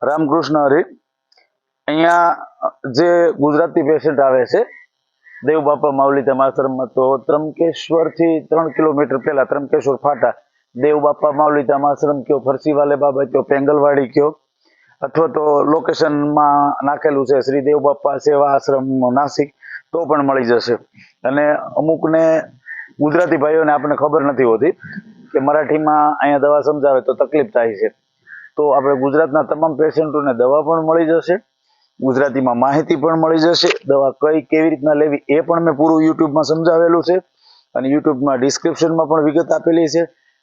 રામકૃષ્ણ હરી. અહીંયા જે ગુજરાતી પેશન્ટ આવે છે દેવ બાપા માવલીધામ આશ્રમમાં, તો ત્રંકેશ્વરથી 3 કિલોમીટર પહેલા ત્રંકેશ્વર ફાટા દેવ બાપા માવલીધામ આશ્રમ કયો, ફરસીવાલે બાબા કયો, પેંગલવાડી કયો, અથવા તો લોકેશનમાં નાખેલું છે શ્રી દેવ બાપા સેવા આશ્રમ નાસિક, તો પણ મળી જશે. અને અમુકને ગુજરાતી ભાઈઓને આપણે ખબર નથી હોતી કે મરાઠીમાં અહીંયા દવા સમજાવે તો તકલીફ થાય છે, તો આપણે ગુજરાતના તમામ પેશન્ટોને દવા પણ મળી જશે, ગુજરાતીમાં માહિતી પણ મળી જશે. દવા કેવી રીતના લેવી એ પણ મેં પૂરું યુટ્યુબમાં સમજાવેલું છે, અને યુટ્યુબમાં ડિસ્ક્રિપ્શનમાં પણ વિગત આપેલી છે.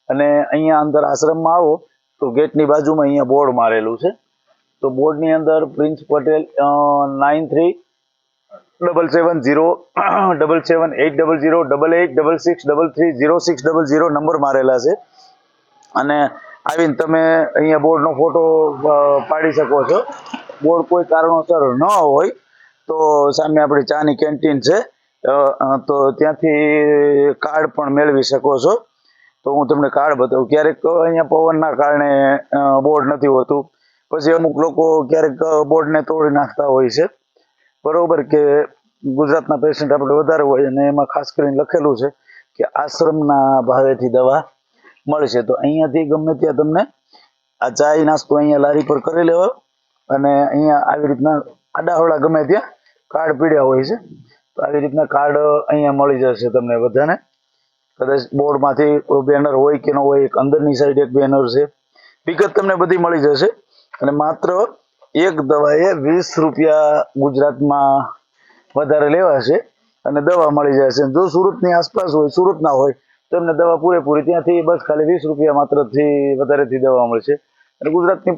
અને અહીંયા અંદર આશ્રમમાં આવો તો ગેટની બાજુમાં અહીંયા બોર્ડ મારેલું છે, તો બોર્ડની અંદર પ્રિન્સ પટેલ 9377808866330600 નંબર મારેલા છે. અને આવીને તમે અહીંયા બોર્ડનો ફોટો પાડી શકો છો. બોર્ડ કોઈ કારણોસર ન હોય તો સામે આપણી ચાની કેન્ટીન છે, તો ત્યાંથી કાર્ડ પણ મેળવી શકો છો. તો હું તમને કાર્ડ બતાવું. ક્યારેક અહીંયા પવનના કારણે બોર્ડ નથી હોતું, પછી અમુક લોકો ક્યારેક બોર્ડને તોડી નાખતા હોય છે, બરોબર, કે ગુજરાતના પેશન્ટ આપણે વધારે હોય અને એમાં ખાસ કરીને લખેલું છે કે આશ્રમના ભાવેથી દવા મળશે. તો અહીંયાથી ગમે ત્યાં તમને આ ચાય નાસ્તો અહીંયા લારી પર કરી લેવો, અને અહીંયા આવી રીતના આડાહોળા ગમે ત્યાં કાર્ડ પીડ્યા હોય છે, તો આવી રીતના કાર્ડ અહીંયા મળી જશે તમને બધાને. કદાચ બોર્ડમાંથી બેનર હોય કે ન હોય, એક અંદરની સાઈડ એક બેનર છે, વિગત તમને બધી મળી જશે. અને માત્ર એક દવાએ 20 રૂપિયા ગુજરાતમાં વધારે લેવાશે અને દવા મળી જશે. જો સુરતની આસપાસ હોય, સુરતના હોય, તો એમને દવા પૂરેપૂરી ત્યાંથી બસ ખાલી 20 રૂપિયા માત્રથી વધારેથી દવા મળશે. અને ગુજરાતની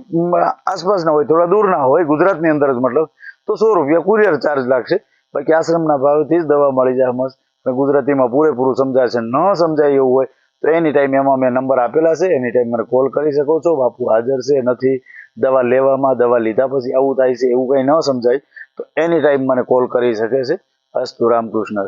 આસપાસના હોય, થોડા દૂરના હોય, ગુજરાતની અંદર જ મતલબ, તો 100 રૂપિયા કુરિયર ચાર્જ લાગશે. બાકી આશ્રમના ભાવથી જ દવા મળી જાય મસ્ત. અને ગુજરાતીમાં પૂરેપૂરું સમજાશે. ન સમજાય એવું હોય તો એની ટાઈમ એમાં મેં નંબર આપેલા છે, એની ટાઈમ મને કોલ કરી શકો છો. બાપુ હાજર છે નથી, દવા લેવામાં, દવા લીધા પછી આવું થાય છે, એવું કંઈ ન સમજાય તો એની ટાઈમ મને કોલ કરી શકે છે. અસ્તુ. રામકૃષ્ણ.